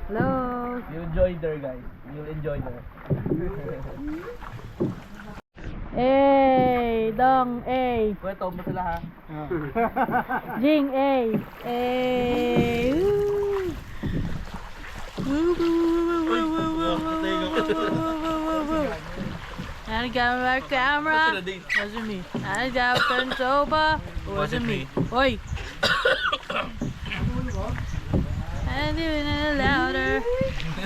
Hello. You enjoy there, guys. You enjoy there. Hey, Dong, hey. Kwento mo sila ha. Jing, hey. Hey. I got my camera. Wasn't me. I got turned over. Wasn't me. Oi. I'm doing it louder.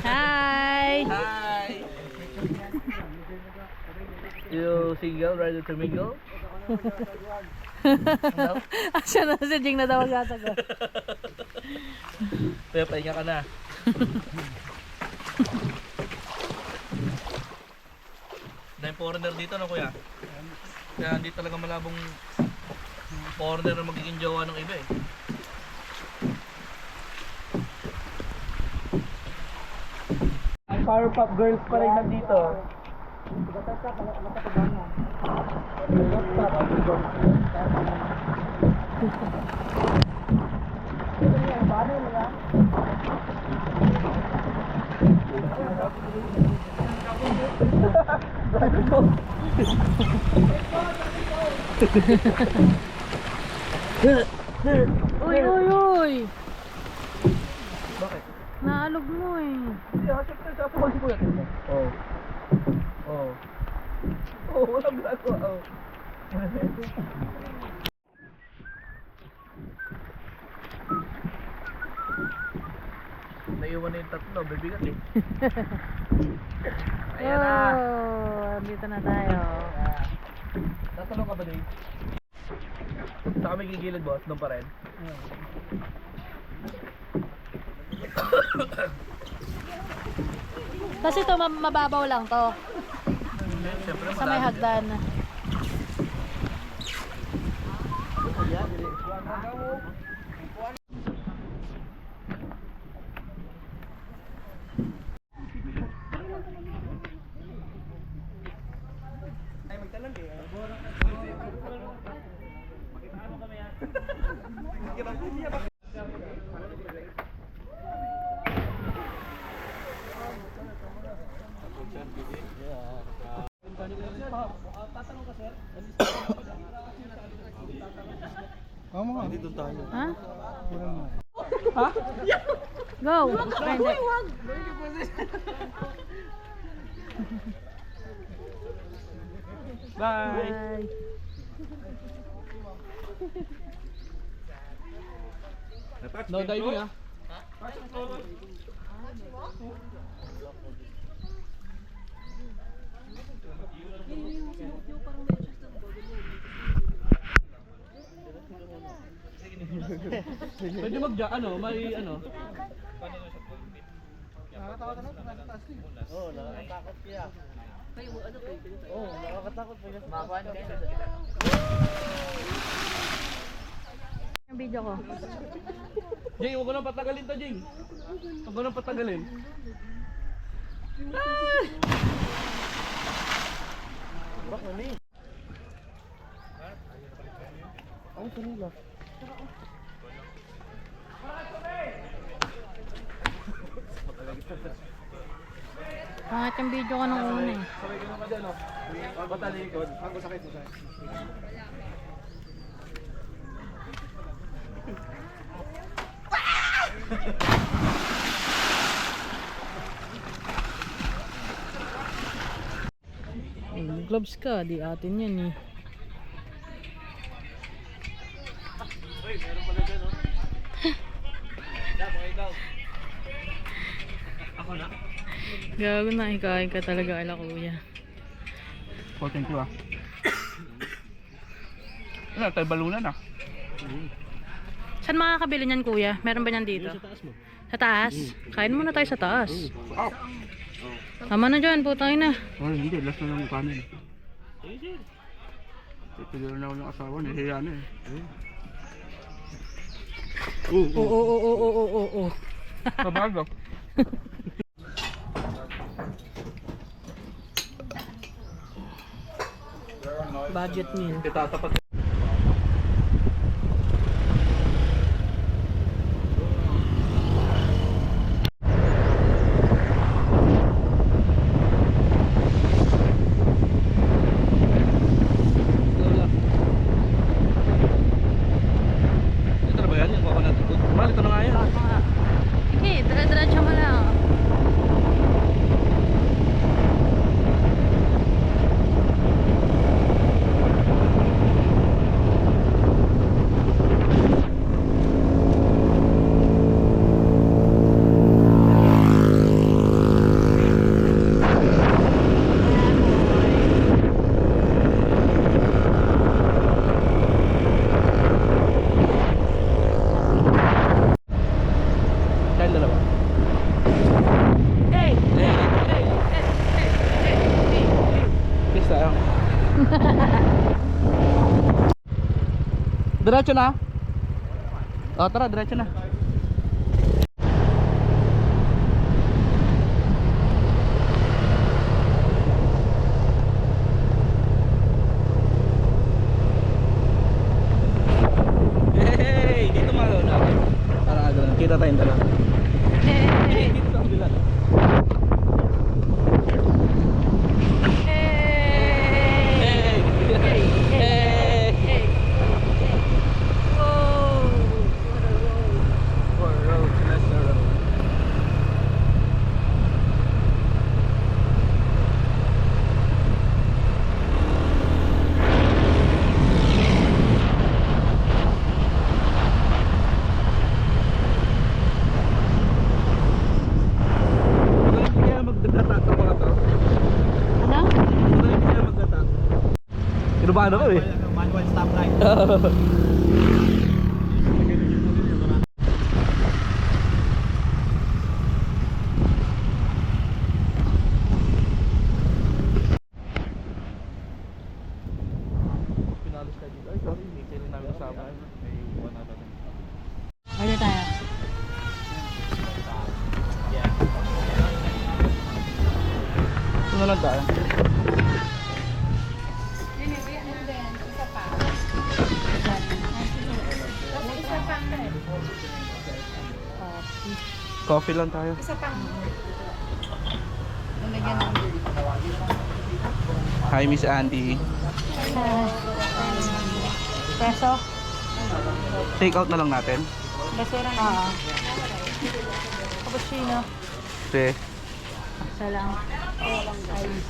Hi. Hi! You single, ready to mingle? Asya na si Jing na daw yata ko. Kaya pahinga ka na. Dahil foreigner dito, no kuya? Kaya hindi talaga malabong foreigner na magiging jowa ng iba eh. Powerpuff Girls pa rin nandito. Uy, uy, uy! Bakit? Naalog mo eh. Hindi, siyempre kapag si Kuya. Oo. Oo. Oo, walang gato. Oo. Naiwan na yung tatlo, bibigat eh. Ayan na. Oh, dito na tayo. Tatanong ka ba, Dave? Sa kami gigilid, boss, doon pa rin. Kasi ito, mababaw lang to. Siyempre, Sa may hagdan. Ha? Ha? Go! Hindi. Bye! Bye! No diving ah. Pwede ano, may ano. Yung video ko. Jing, huwag ko nang patagalin to, Jing. Huwag ko nang patagalin. Ang kanila. Pangit yung video ko nung una eh. Sabay ka naman dyan, oh. Patalikod. Ang sakit mo sa'yo. Gloves ka, di atin yan eh. Gago na, ikain ka talaga ala kuya. Oh, thank you ah. Ano, tayo balunan ah. Saan makakabili niyan kuya? Meron ba niyan dito? Sa taas? Kain muna tayo sa taas. Tama na dyan, putang ina. Oh, hindi. Last na lang yung kanin. Titigilan na ako ng asawa. Nahihiya na eh. Oo. Kabago. Budget meal. Itatapat. Ito na ba yan? Yung coconut food? Mahal ito na nga yan. Sige, dire-diretso mo lang. Kain dalawa. Kiss tayo. Diretso na. O tara, diretso na. dalawa. Hey! Dito sa kabila. Hey! Hey! Hey! Hey! Whoa! Four roads, lesser road. Hindi kaya magdadata sa mga to. Ano? Hindi kaya magdata. Kinubaan ako eh. Manual stoplight. Pinalos tayo dito. Ay, sorry. Hindi kayo namin kasama. May iwan na natin. Ano tayo? Ito na lang tayo. Coffee lang tayo. Hi, Miss Andy. Preso? Take out na lang natin. Basura na. Oo. Cappuccino. Kasi, Isa lang. Ice.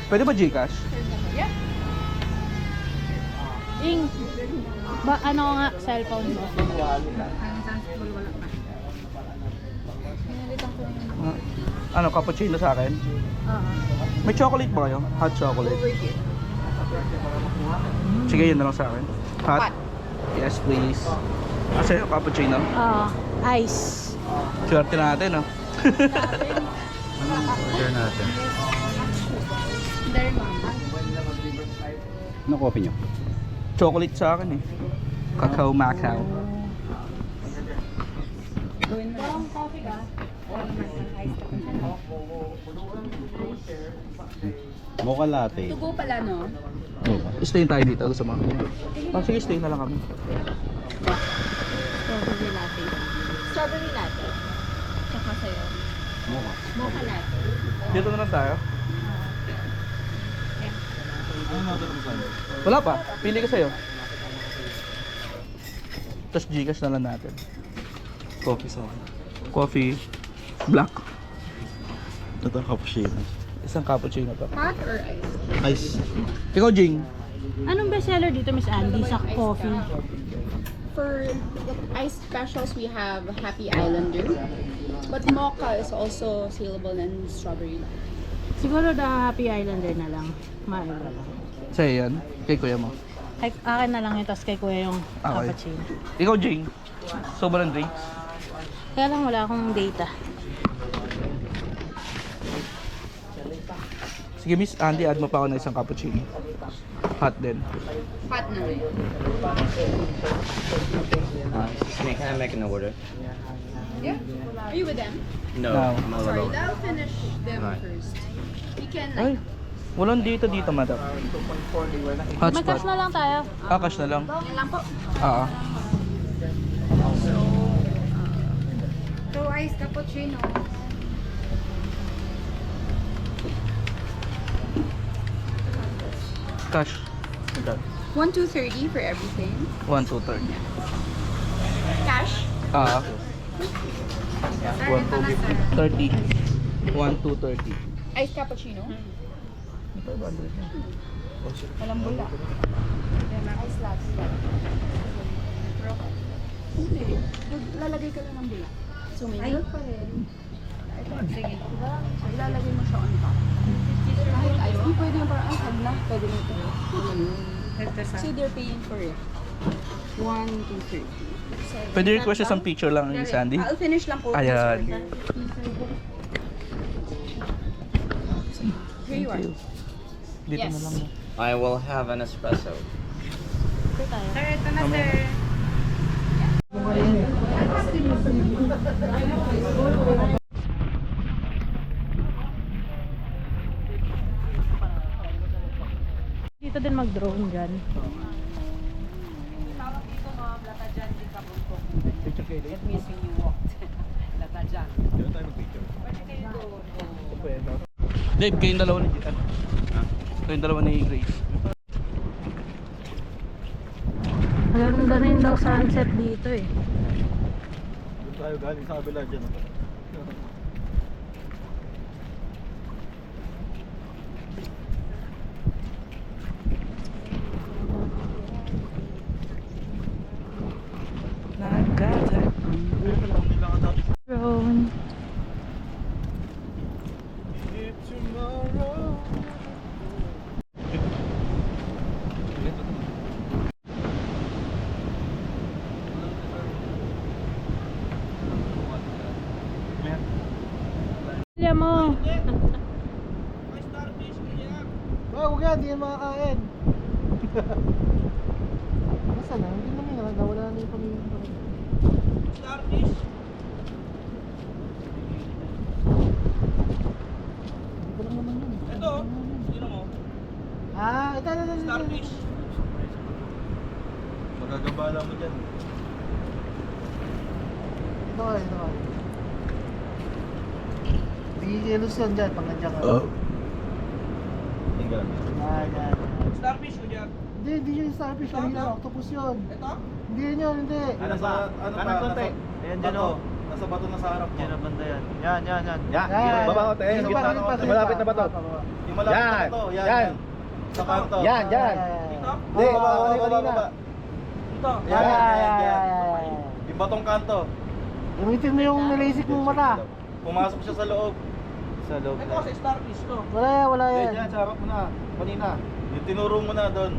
pwede ba Gcash? Ing! Ba, ano nga, cellphone mo? Ano, cappuccino sa akin? Oo. May chocolate ba kayo? Hot chocolate. Sige, yun na lang sa akin. Hot? Yes, please. Kasi yung cappuccino. Oo. Ice. Swerte natin, no? Order natin. Ano coffee nyo? Chocolate sa akin eh. Cacao macao. Mocha latte. Tugo pala, no? Stay tayo dito. Gusto mo? Oh, sige, stay na lang kami. Strawberry latte. Strawberry latte. Tsaka sa'yo. Mocha. Mocha latte. Dito na lang tayo. Wala pa. Pili ka sa'yo. Tapos Gcash na lang natin. Coffee sa akin. Coffee. Black. Ito ang cappuccino. Isang cappuccino pa. Hot or ice? Ice. Ikaw, Jing. Anong bestseller dito, Miss Andy, sa coffee? For ice specials, we have Happy Islander. But mocha is also saleable and strawberry latte. Siguro the Happy Islander na lang. Maiba lang. Sa'yo yan. Kay kuya mo. Ay, akin na lang yun, tapos kay kuya yung Okay. cappuccino. Ikaw, Jing. Sobrang drinks. Kaya lang wala akong data. Sige, Miss Andy, add mo pa ako na isang cappuccino. Hot din. Hot na rin. Can I make an order? Yeah? Are you with them? No, No. I'm all Sorry, alone. I'll finish them Alright. first. You can Ay, walang dito, madam. Hotspot. Mag-cash na lang tayo. Ah, cash na lang. yan lang po. Ah. So, ice cappuccino. Cash. 1,230 for everything. 1, 2, 30. Cash? Ah. 1, 2, 30. 1, 2, 30. Ice cappuccino? Walang bula. Ice latte. Hindi. Lalagay ka lang ng bula. So, may milk pa rin. Sige. Ilalagay mo siya on top. Kahit ayaw. Hindi pwede yung parang, huwag na. Pwede mo ito. So, they're paying for it. 1, 2, 3. Pwede request isang picture lang ni Sandy? I'll finish lang po. this Ayan. order. Here you are. Dito Yes. na lang. I will have an espresso. Ito tayo. Sir, ito na sir. Dito din mag-drone dyan. That means when you walked. Natadyan. Dave, kayong dalawa ni Gian. Kayong dalawa ni Grace. Maganda rin daw sunset dito eh. Doon tayo galing sa kabila dyan. Drone. Pila mo. Huwag yan, di yan makakain. Nasaan na? Hindi naman nga, nawala na yung pamilya ko. Hindi ko lang naman yun. Ito, sino mo? Ito. Starfish. Magagabala mo dyan. Ito ka. Hindi kilos yan dyan, pag nandiyan ka. Tingnan. Yan. Starfish ko dyan. Hindi yun yung starfish, kanina, octopus yun. Ito? Hindi yun, hindi. Ano pa? Kanan konti. Ayan dyan o. Nasa bato na sa harap mo. Diyan na banda yan. Yan. Yan. Baba ko tayo. Yung Gitna pa, na pa, konti. Malapit na ba to? Yung malapit na to. Yan. Sa kanto. Yan. Hindi, baba. Ito. Yan. Yung batong kanto. Gamitin mo yung nilisik mong mata. Pumasok siya sa loob. Sa loob. Ito kasi starfish to. Wala yan. Yan, sa harap mo na. Kanina. Yung tinuro mo na doon.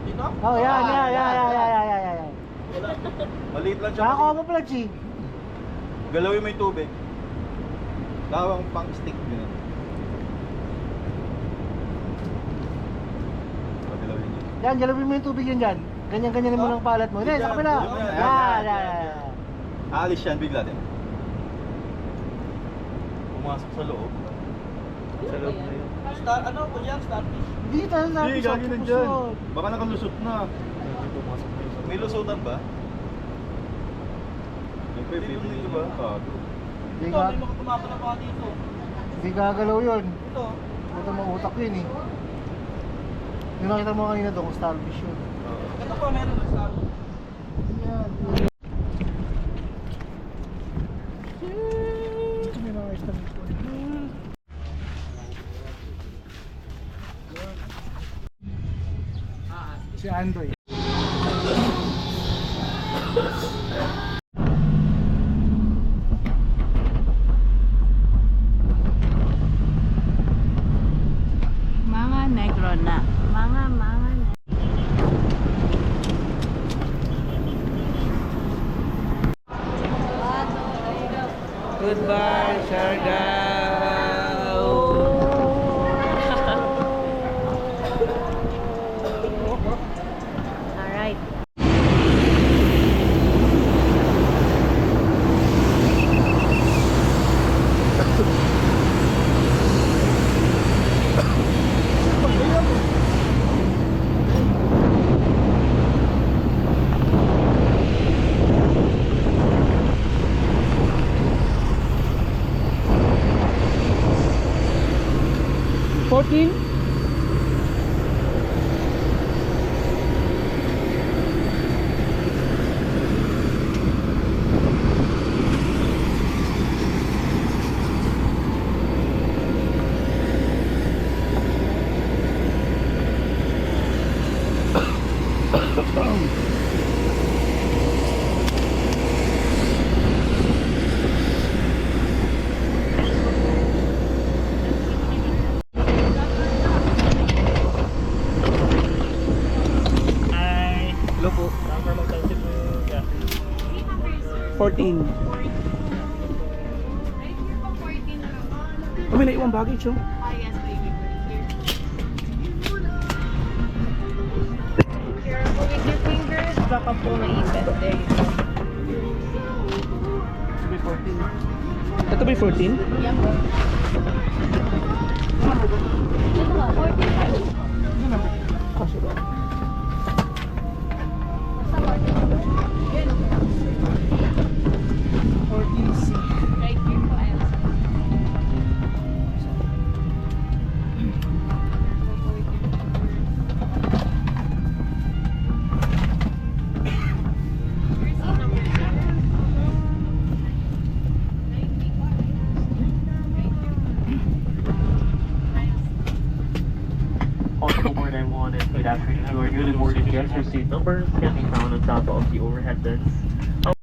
Dito? Oh, yan. Maliit lang siya. Nakakuha mo pala, Chi. Galawin mo yung tubig. Lawang pang stick. Ganun. Galawin niyo. Yan, galawin mo yung tubig yun dyan. Ganyan-ganyan mo ng palat mo. Hindi, sa kapila. Yan. Aalis yan bigla din. Pumasok sa loob. Sa loob na yun. Ano po yan? Starfish? Hindi tayo sa Hindi, gagi octopus nandyan. yun. Baka nakalusot na. May lusutan ba? Yung pipili nyo ba? Hindi Ito, nga, may mga tumakbo pa dito. hindi gagalaw yun. Ito. Ito mga utak yun eh. Yung nakita mo kanina doon, kung starfish yun. Ito po, meron ng starfish. Yan. May mga starfish po. Si Andoy. Mga negro na. Mga na. Goodbye, Siargao. Alright. Hello po. 14. Oh, may naiwan baggage oh. Careful with your fingers. Baka po maipit. There you go. Ito ba yung 14? Yan po. Ito ba? 45. Kaso ba? Basta 45. Yan. guest receipt numbers can be found on top of the overhead bins.